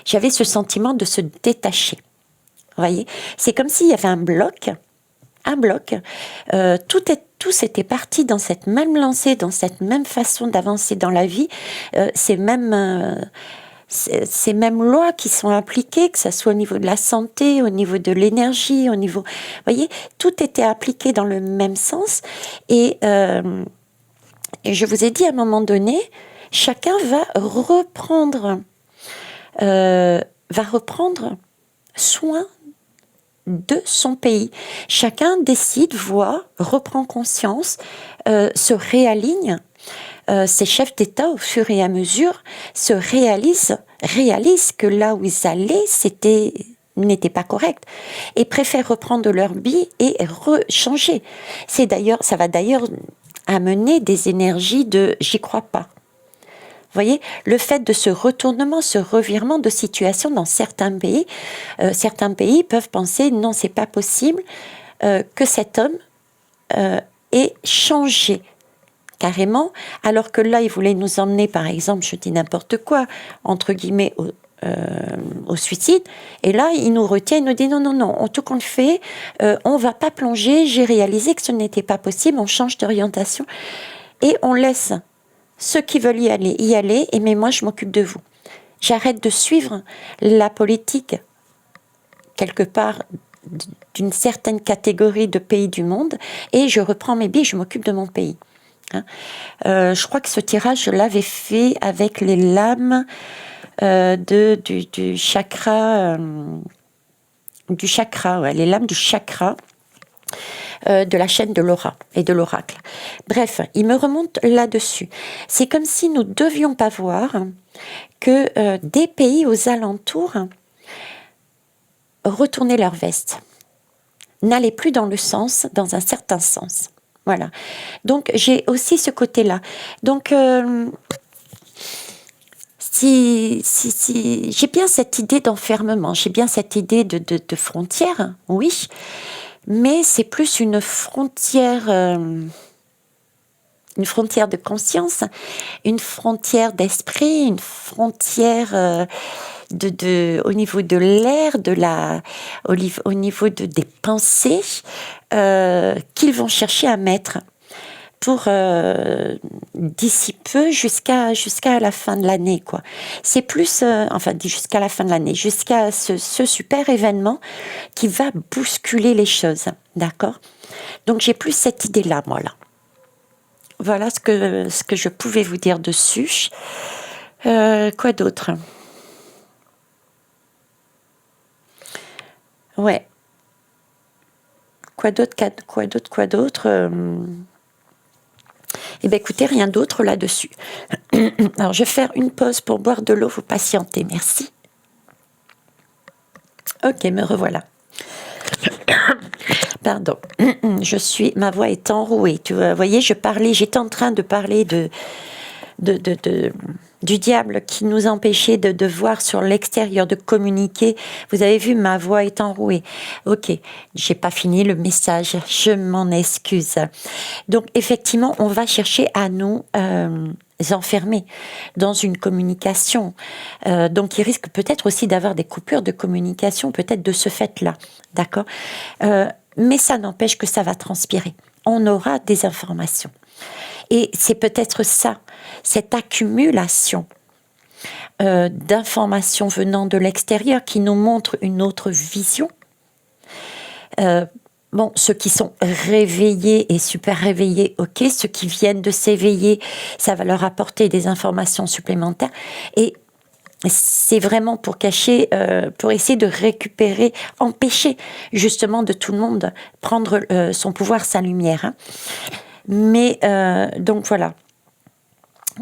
j'avais ce sentiment de se détacher. Vous voyez? C'est comme s'il y avait un bloc, tous étaient partis dans cette même lancée, dans cette même façon d'avancer dans la vie, ces mêmes lois qui sont appliquées, que ce soit au niveau de la santé, au niveau de l'énergie, au niveau... Vous voyez, tout était appliqué dans le même sens. Et je vous ai dit, à un moment donné, chacun va reprendre soin de son pays. Chacun décide, voit, reprend conscience, se réaligne. Ces chefs d'État, au fur et à mesure, réalisent que là où ils allaient, n'était pas correct et préfèrent reprendre leur bille et changer. Ça va d'ailleurs amener des énergies de « j'y crois pas ». Vous voyez, le fait de ce retournement, ce revirement de situation dans certains pays peuvent penser non, c'est pas possible que cet homme ait changé carrément, alors que là, il voulait nous emmener, par exemple, je dis n'importe quoi, entre guillemets, au suicide, et là, il nous retient, il nous dit non, tout qu'on le fait, on va pas plonger, j'ai réalisé que ce n'était pas possible, on change d'orientation, et on laisse ceux qui veulent y aller, mais moi, je m'occupe de vous. J'arrête de suivre la politique, quelque part, d'une certaine catégorie de pays du monde, et je reprends mes billes, je m'occupe de mon pays. Je crois que ce tirage, je l'avais fait avec les lames du chakra, les lames du chakra, de la chaîne de l'aura et de l'oracle. Bref, il me remonte là-dessus. C'est comme si nous ne devions pas voir que des pays aux alentours retournaient leur veste, n'allaient plus dans un certain sens. Voilà. Donc, j'ai aussi ce côté-là. Donc, j'ai bien cette idée d'enfermement, j'ai bien cette idée de frontière, oui, mais c'est plus une frontière de conscience, une frontière d'esprit, une frontière au niveau de l'air, au niveau des pensées qu'ils vont chercher à mettre pour d'ici peu jusqu'à la fin de l'année, quoi. C'est plus, jusqu'à la fin de l'année, jusqu'à ce super événement qui va bousculer les choses, d'accord? Donc j'ai plus cette idée-là, moi, là. Voilà ce que je pouvais vous dire dessus. Quoi d'autre? Ouais. Quoi d'autre? Eh bien, écoutez, rien d'autre là-dessus. Alors, je vais faire une pause pour boire de l'eau. Vous patientez, merci. Ok, me revoilà. Pardon, ma voix est enrouée. Tu vois, vous voyez, j'étais en train de parler du diable qui nous empêchait de voir sur l'extérieur, de communiquer. Vous avez vu, ma voix est enrouée. Ok, j'ai pas fini le message, je m'en excuse. Donc, effectivement, on va chercher à nous enfermer dans une communication. Donc, il risque peut-être aussi d'avoir des coupures de communication, peut-être de ce fait-là. D'accord mais ça n'empêche que ça va transpirer. On aura des informations. Et c'est peut-être ça, cette accumulation d'informations venant de l'extérieur qui nous montre une autre vision. Bon, ceux qui sont réveillés et super réveillés, ok. Ceux qui viennent de s'éveiller, ça va leur apporter des informations supplémentaires. Et c'est vraiment pour cacher, pour essayer de récupérer, empêcher justement de tout le monde prendre son pouvoir, sa lumière. Hein. Mais donc voilà,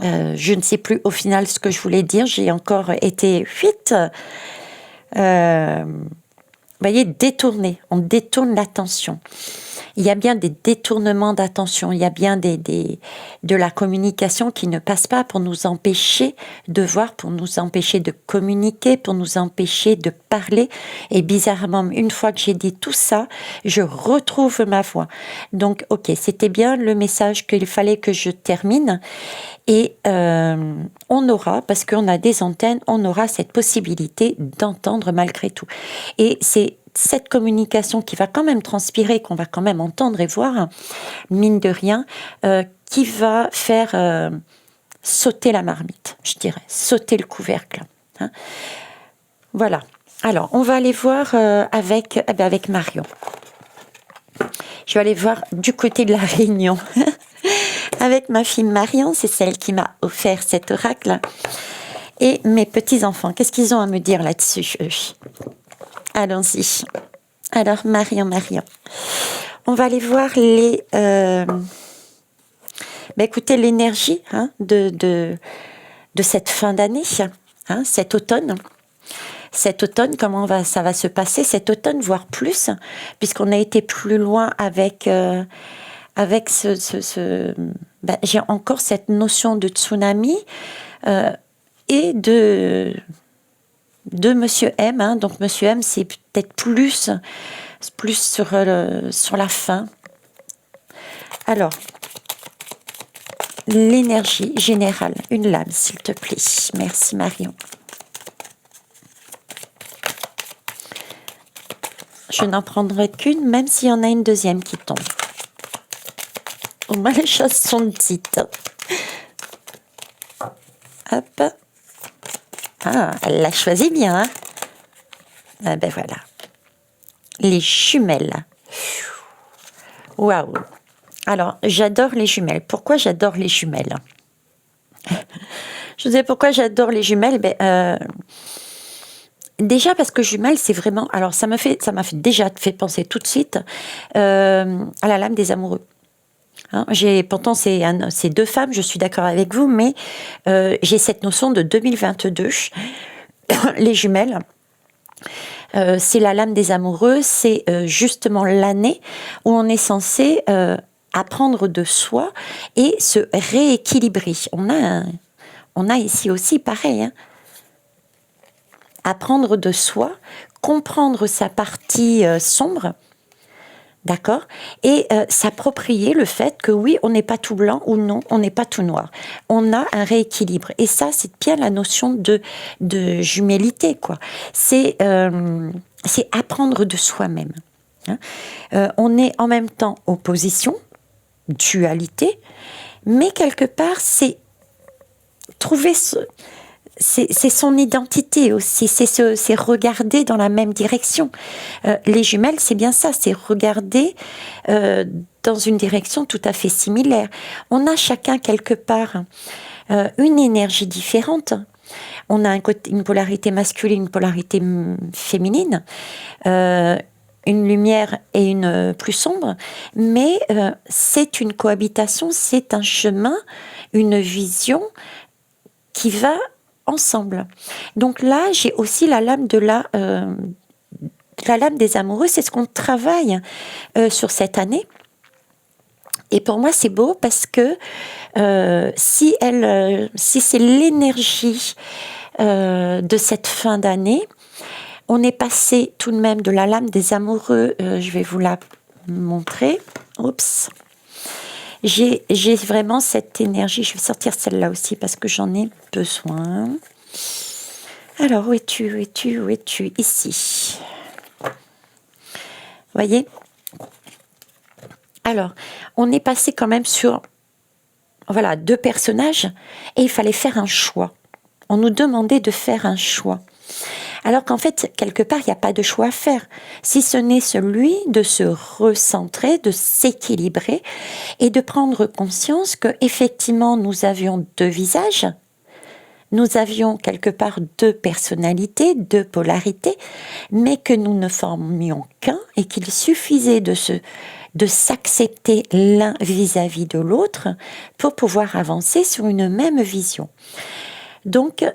je ne sais plus au final ce que je voulais dire. J'ai encore été fuite. Vous voyez, détourner, on détourne l'attention. Il y a bien des détournements d'attention, il y a bien de la communication qui ne passe pas pour nous empêcher de voir, pour nous empêcher de communiquer, pour nous empêcher de parler. Et bizarrement, une fois que j'ai dit tout ça, je retrouve ma voix. Donc, ok, c'était bien le message qu'il fallait que je termine. Et on aura, parce qu'on a des antennes, on aura cette possibilité d'entendre malgré tout. Et c'est cette communication qui va quand même transpirer, qu'on va quand même entendre et voir, mine de rien, qui va faire sauter la marmite, je dirais, sauter le couvercle. Hein. Voilà. Alors, on va aller voir avec Marion. Je vais aller voir du côté de la Réunion. Avec ma fille Marion, c'est celle qui m'a offert cet oracle. Et mes petits-enfants, qu'est-ce qu'ils ont à me dire là-dessus, eux ? Allons-y. Alors, Marion. On va aller voir écoutez, l'énergie hein, de cette fin d'année, hein, cet automne. Cet automne, ça va se passer cet automne, voire plus, puisqu'on a été plus loin avec j'ai encore cette notion de tsunami et de Monsieur M. Hein. Donc Monsieur M, c'est peut-être plus sur la fin. Alors, l'énergie générale, une lame, s'il te plaît. Merci Marion. Je n'en prendrai qu'une, même s'il y en a une deuxième qui tombe. Au moins, les choses sont dites. Hop. Ah, elle l'a choisi bien. Hein. Ah ben voilà. Les jumelles. Waouh. Alors, j'adore les jumelles. Pourquoi j'adore les jumelles ? Je vous dis pourquoi j'adore les jumelles. Déjà parce que jumelles, c'est vraiment... Alors, ça m'a déjà fait penser tout de suite à la lame des amoureux. Hein, pourtant, c'est deux femmes, je suis d'accord avec vous, mais j'ai cette notion de 2022. Les jumelles, c'est la lame des amoureux, c'est justement l'année où on est censé apprendre de soi et se rééquilibrer. On a ici aussi pareil, hein. Apprendre de soi, comprendre sa partie sombre, d'accord, et s'approprier le fait que oui, on n'est pas tout blanc ou non, on n'est pas tout noir. On a un rééquilibre. Et ça, c'est bien la notion de jumélité, quoi. C'est apprendre de soi-même. Hein. On est en même temps opposition, dualité, mais quelque part, c'est trouver c'est son identité aussi, c'est regarder dans la même direction. Les jumelles, c'est bien ça, c'est regarder dans une direction tout à fait similaire. On a chacun quelque part une énergie différente. On a une polarité masculine, une polarité féminine. une lumière et une plus sombre, mais c'est une cohabitation, c'est un chemin, une vision qui va ensemble. Donc là, j'ai aussi la lame la lame des amoureux, c'est ce qu'on travaille sur cette année. Et pour moi, c'est beau parce que si c'est l'énergie de cette fin d'année, on est passé tout de même de la lame des amoureux, je vais vous la montrer. Oups. J'ai vraiment cette énergie. Je vais sortir celle-là aussi parce que j'en ai besoin. Alors, où es-tu, où es-tu, où es-tu? Ici. Voyez? Alors, on est passé quand même sur, voilà, 2 personnages et il fallait faire un choix. On nous demandait de faire un choix. Alors qu'en fait, quelque part, il n'y a pas de choix à faire, si ce n'est celui de se recentrer, de s'équilibrer et de prendre conscience que effectivement nous avions 2 visages, nous avions quelque part 2 personnalités, 2 polarités, mais que nous ne formions qu'un et qu'il suffisait de s'accepter l'un vis-à-vis de l'autre pour pouvoir avancer sur une même vision. Donc,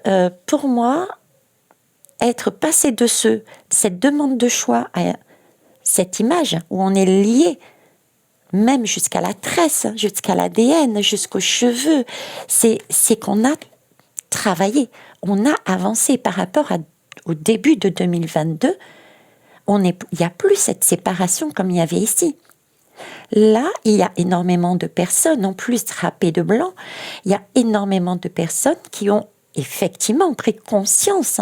pour moi, être passé de cette demande de choix à cette image où on est lié, même jusqu'à la tresse, jusqu'à l'ADN, jusqu'aux cheveux, c'est qu'on a travaillé, on a avancé par rapport au début de 2022. Il n'y a plus cette séparation comme il y avait ici. Là, il y a énormément de personnes, en plus drapées de blanc, il y a énormément de personnes qui ont effectivement pris conscience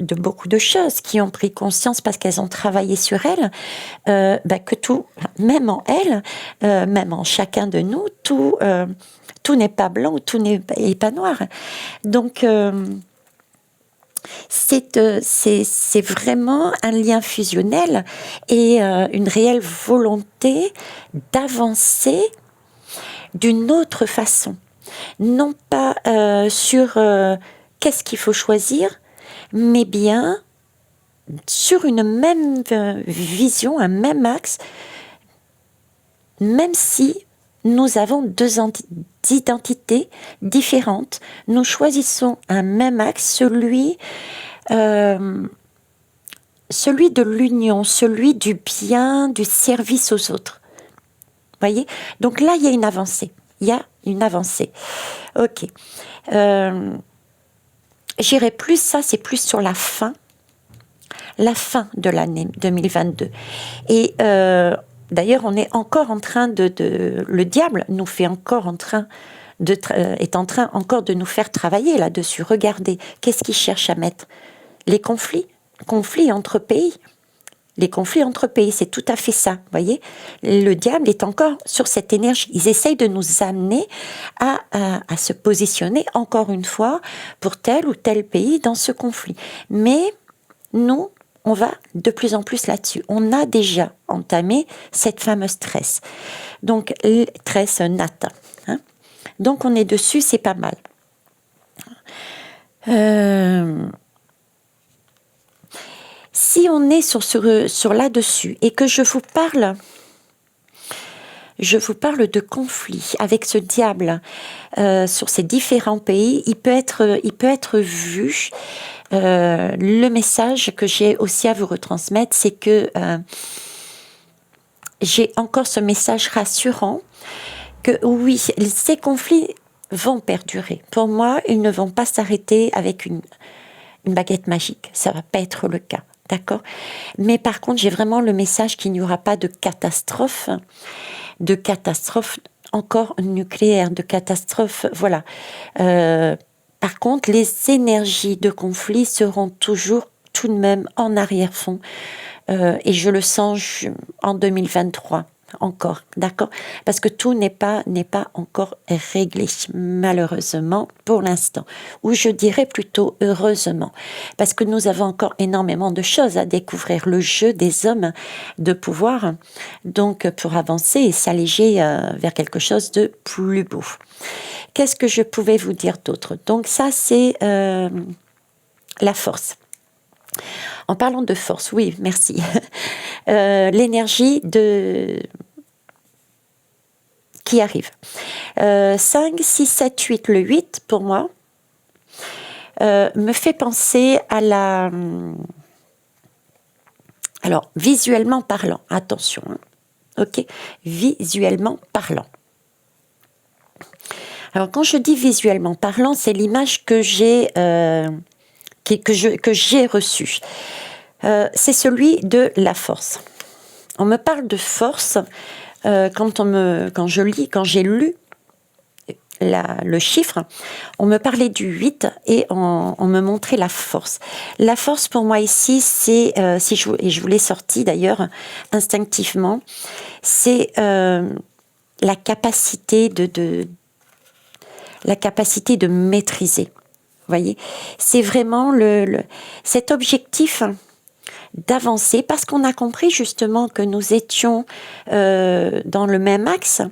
de beaucoup de choses, qui ont pris conscience parce qu'elles ont travaillé sur elles, que tout, même en elles, même en chacun de nous, tout n'est pas blanc ou tout n'est pas noir. Donc, c'est vraiment un lien fusionnel et une réelle volonté d'avancer d'une autre façon. Non pas sur qu'est-ce qu'il faut choisir, mais bien sur une même vision, un même axe, même si nous avons 2 identités différentes, nous choisissons un même axe, celui de l'union, celui du bien, du service aux autres. Voyez? Donc là, il y a une avancée. Ok. J'irai plus, ça c'est plus sur la fin de l'année 2022. Et d'ailleurs, on est encore en train le diable nous fait encore est en train encore de nous faire travailler là-dessus. Regardez, qu'est-ce qu'il cherche à mettre? Les conflits entre pays. Les conflits entre pays, c'est tout à fait ça, voyez. Le diable est encore sur cette énergie. Ils essayent de nous amener à se positionner encore une fois pour tel ou tel pays dans ce conflit. Mais nous, on va de plus en plus là-dessus. On a déjà entamé cette fameuse tresse. Donc, tresse nata. Hein. Donc, on est dessus, c'est pas mal. Si on est sur là-dessus et que je vous parle de conflits avec ce diable sur ces différents pays, il peut être vu. Le message que j'ai aussi à vous retransmettre, c'est que j'ai encore ce message rassurant que oui, ces conflits vont perdurer. Pour moi, ils ne vont pas s'arrêter avec une baguette magique. Ça va pas être le cas. D'accord? Mais par contre, j'ai vraiment le message qu'il n'y aura pas de catastrophe encore nucléaire, de catastrophe, voilà. Par contre, les énergies de conflit seront toujours tout de même en arrière-fond. Et je le sens en 2023 encore, d'accord? Parce que tout n'est pas encore réglé, malheureusement, pour l'instant. Ou je dirais plutôt heureusement. Parce que nous avons encore énormément de choses à découvrir. Le jeu des hommes de pouvoir, donc pour avancer et s'alléger vers quelque chose de plus beau. Qu'est-ce que je pouvais vous dire d'autre? Donc ça, c'est la force. En parlant de force, oui, merci. l'énergie qui arrive. 5, 6, 7, 8, le 8 pour moi me fait penser à la... Alors, visuellement parlant, attention, hein, ok, visuellement parlant. Alors, quand je dis visuellement parlant, c'est l'image que j'ai reçue. C'est celui de la force. On me parle de force quand j'ai lu le chiffre, on me parlait du 8 et on me montrait la force. La force pour moi ici, c'est, et je vous l'ai sorti d'ailleurs instinctivement, c'est la capacité de maîtriser. Vous voyez, c'est vraiment cet objectif d'avancer parce qu'on a compris justement que nous étions dans le même axe,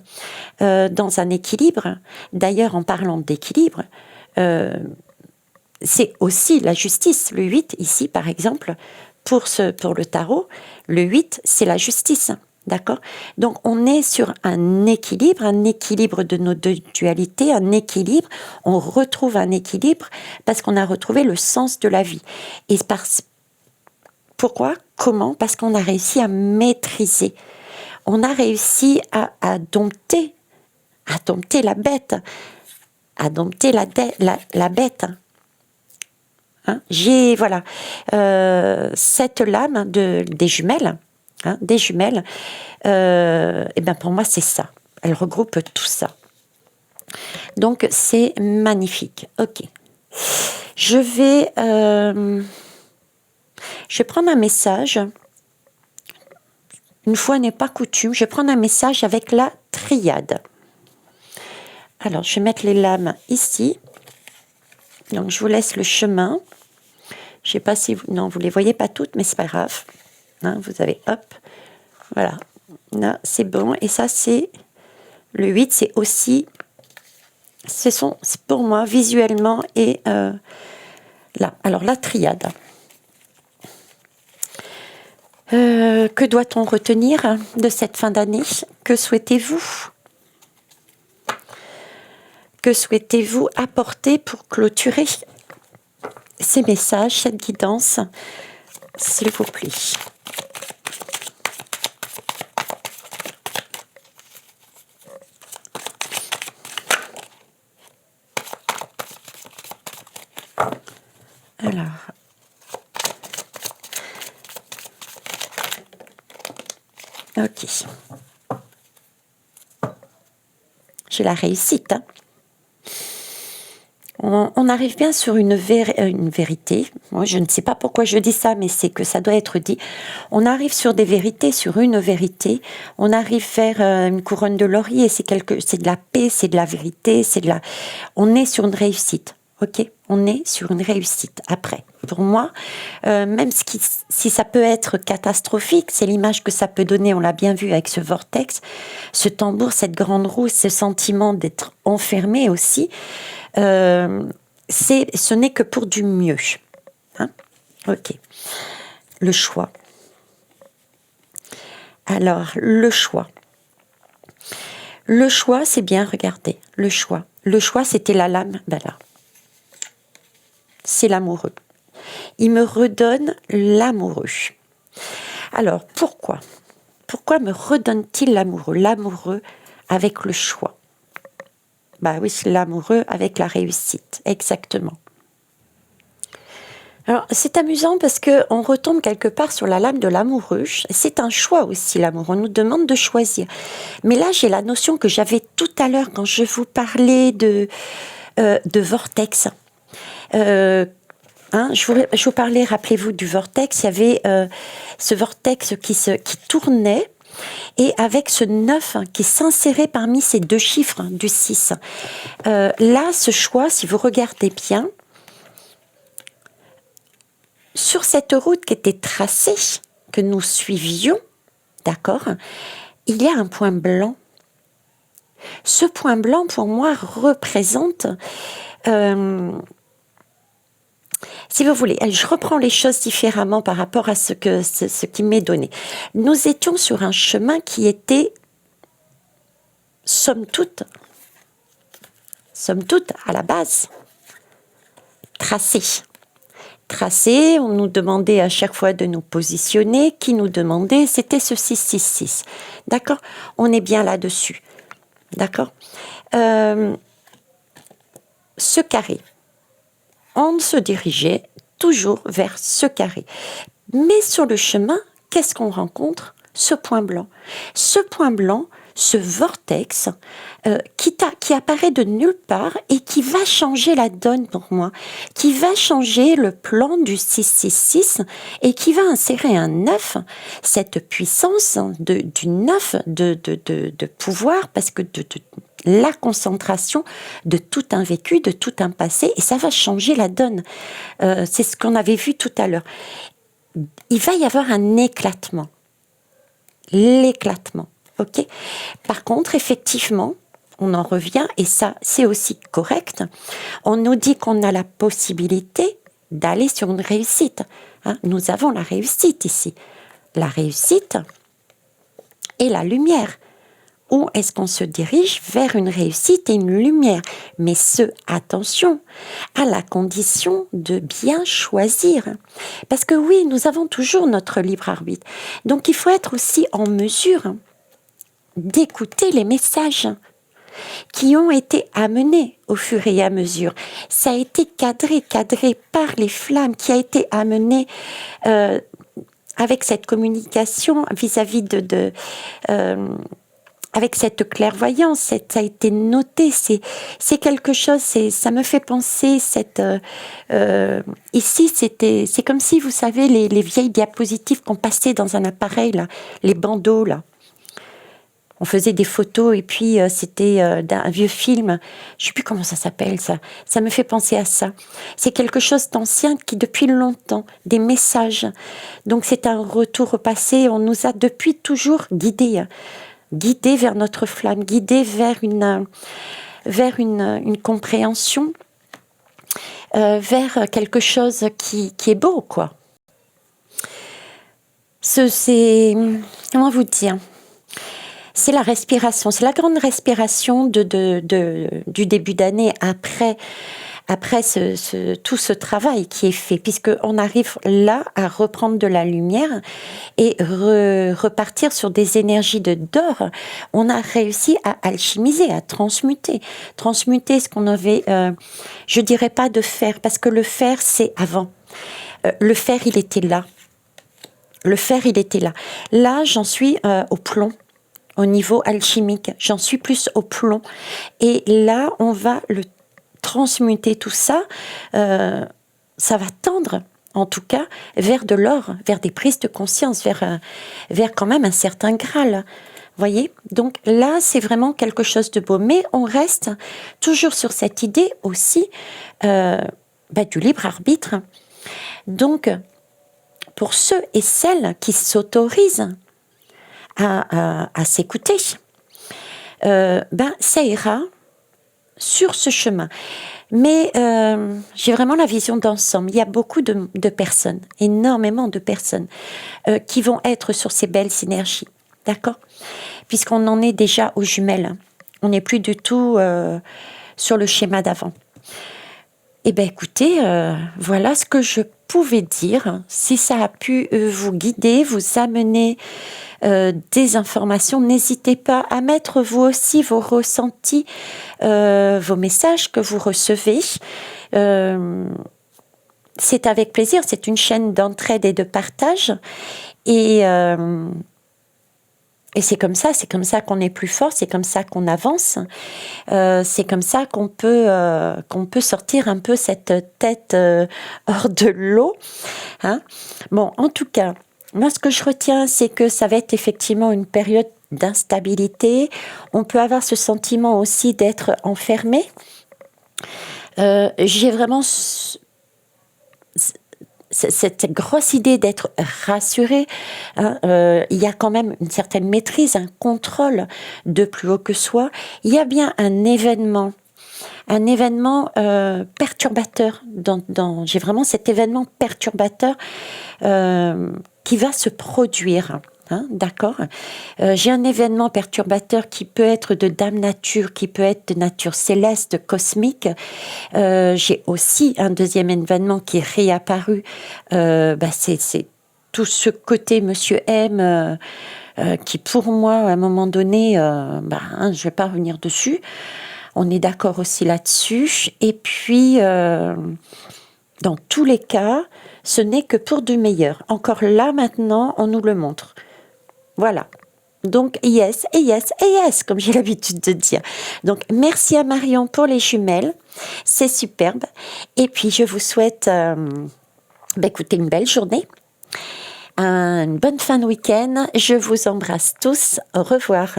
dans un équilibre. D'ailleurs, en parlant d'équilibre, c'est aussi la justice. Le 8, ici, par exemple, pour le tarot, le 8, c'est la justice. D'accord ? Donc, on est sur un équilibre de nos deux dualités, un équilibre. On retrouve un équilibre parce qu'on a retrouvé le sens de la vie. Et pourquoi ? Comment ? Parce qu'on a réussi à maîtriser. On a réussi à dompter la bête, à dompter la bête. Hein ? J'ai, voilà, cette lame des jumelles, et ben pour moi c'est ça. Elle regroupe tout ça. Donc c'est magnifique. Ok. Je vais prendre un message. Une fois n'est pas coutume, je vais prendre un message avec la triade. Alors, je vais mettre les lames ici. Donc, je vous laisse le chemin. Je ne sais pas si vous... Non, vous ne les voyez pas toutes, mais c'est pas grave. Hein, vous avez, hop, voilà. Là, c'est bon. Et ça, c'est... Le 8, c'est aussi... C'est pour moi, visuellement, et là. Alors, la triade. Que doit-on retenir de cette fin d'année ? Que souhaitez-vous ? Que souhaitez-vous apporter pour clôturer ces messages, cette guidance, s'il vous plaît ? Alors... Ok. J'ai la réussite. Hein. On arrive bien sur une vérité. Moi, je ne sais pas pourquoi je dis ça, mais c'est que ça doit être dit. On arrive sur des vérités, sur une vérité. On arrive vers une couronne de laurier. C'est de la paix, c'est de la vérité, on est sur une réussite. Ok, on est sur une réussite. Après, pour moi, même si ça peut être catastrophique, c'est l'image que ça peut donner. On l'a bien vu avec ce vortex, ce tambour, cette grande roue, ce sentiment d'être enfermé aussi. Ce n'est que pour du mieux. Hein ? Ok. Le choix. Alors, le choix. Le choix, c'est bien, regardez, le choix. Le choix, c'était la lame, ben là. C'est l'amoureux. Il me redonne l'amoureux. Alors, pourquoi ? Pourquoi me redonne-t-il l'amoureux ? L'amoureux avec le choix. Bah oui, c'est l'amoureux avec la réussite, exactement. Alors, c'est amusant parce qu'on retombe quelque part sur la lame de l'amoureux. C'est un choix aussi, l'amour. On nous demande de choisir. Mais là, j'ai la notion que j'avais tout à l'heure quand je vous parlais de vortex. Je vous parlais, rappelez-vous du vortex, il y avait ce vortex qui tournait et avec ce 9 qui s'insérait parmi ces deux chiffres du 6. Là, ce choix, si vous regardez bien, sur cette route qui était tracée, que nous suivions, d'accord, il y a un point blanc. Ce point blanc, pour moi, représente Si vous voulez, je reprends les choses différemment par rapport à ce qui m'est donné. Nous étions sur un chemin qui était, somme toute, à la base, tracé. Tracé, on nous demandait à chaque fois de nous positionner. Qui nous demandait? C'était ce 666. D'accord? On est bien là-dessus. D'accord? Ce carré. On se dirigeait toujours vers ce carré. Mais sur le chemin, qu'est-ce qu'on rencontre? Ce point blanc. Ce point blanc, ce vortex qui apparaît de nulle part et qui va changer la donne pour moi, qui va changer le plan du 666 et qui va insérer un 9, cette puissance du 9 de pouvoir, parce que de la concentration de tout un vécu, de tout un passé, et ça va changer la donne. C'est ce qu'on avait vu tout à l'heure. Il va y avoir un éclatement. L'éclatement, ok? Par contre, effectivement, on en revient, et ça, c'est aussi correct, on nous dit qu'on a la possibilité d'aller sur une réussite. Hein? Nous avons la réussite ici. La réussite et la lumière. Où est-ce qu'on se dirige vers une réussite et une lumière? Mais attention, à la condition de bien choisir. Parce que oui, nous avons toujours notre libre arbitre. Donc il faut être aussi en mesure d'écouter les messages qui ont été amenés au fur et à mesure. Ça a été cadré par les flammes, qui a été amené avec cette communication vis-à-vis avec cette clairvoyance, ça a été noté, c'est quelque chose, ça me fait penser, ici c'est comme si, vous savez, les vieilles diapositives qu'on passait dans un appareil, là, les bandeaux, là. On faisait des photos et puis c'était un vieux film, je ne sais plus comment ça s'appelle, ça me fait penser à ça. C'est quelque chose d'ancien qui, depuis longtemps, des messages. Donc c'est un retour au passé, on nous a depuis toujours guidés vers notre flamme, guidés vers une compréhension, vers quelque chose qui est beau, quoi. Comment vous dire? C'est la respiration, c'est la grande respiration du début d'année après tout ce travail qui est fait, puisqu'on arrive là à reprendre de la lumière et repartir sur des énergies d'or. On a réussi à alchimiser, à transmuter ce qu'on avait, je dirais pas de faire, parce que le faire, c'est avant. Le faire, il était là. Là, j'en suis au plomb. Au niveau alchimique, j'en suis plus au plomb. Et là, on va le transmuter, tout ça. Ça va tendre, en tout cas, vers de l'or, vers des prises de conscience, vers quand même un certain Graal. Voyez? Donc là, c'est vraiment quelque chose de beau. Mais on reste toujours sur cette idée aussi du libre arbitre. Donc, pour ceux et celles qui s'autorisent à s'écouter, ça ira sur ce chemin. Mais j'ai vraiment la vision d'ensemble. Il y a beaucoup de personnes, énormément de personnes, qui vont être sur ces belles synergies. D'accord? Puisqu'on en est déjà aux jumelles. On n'est plus du tout sur le schéma d'avant. Eh bien, écoutez, voilà ce que je pouvais dire. Si ça a pu vous guider, vous amener des informations, n'hésitez pas à mettre vous aussi vos ressentis, vos messages que vous recevez. C'est avec plaisir, c'est une chaîne d'entraide et de partage. Et c'est comme ça qu'on est plus fort, c'est comme ça qu'on avance, c'est comme ça qu'on peut sortir un peu cette tête hors de l'eau. Hein. Bon, en tout cas, moi ce que je retiens, c'est que ça va être effectivement une période d'instabilité. On peut avoir ce sentiment aussi d'être enfermé. J'ai vraiment cette grosse idée d'être rassuré, hein, il y a quand même une certaine maîtrise, un contrôle de plus haut que soi. Il y a bien un événement un événement perturbateur. J'ai vraiment cet événement perturbateur qui va se produire. Hein, d'accord. J'ai un événement perturbateur qui peut être de Dame Nature, qui peut être de nature céleste, cosmique. J'ai aussi un deuxième événement qui est réapparu. C'est tout ce côté Monsieur M qui, pour moi, à un moment donné, je ne vais pas revenir dessus. On est d'accord aussi là-dessus. Et puis, dans tous les cas, ce n'est que pour du meilleur. Encore là, maintenant, on nous le montre. Voilà. Donc, yes, et yes, et yes, comme j'ai l'habitude de dire. Donc, merci à Marion pour les jumelles. C'est superbe. Et puis, je vous souhaite, écoutez, une belle journée. Une bonne fin de week-end. Je vous embrasse tous. Au revoir.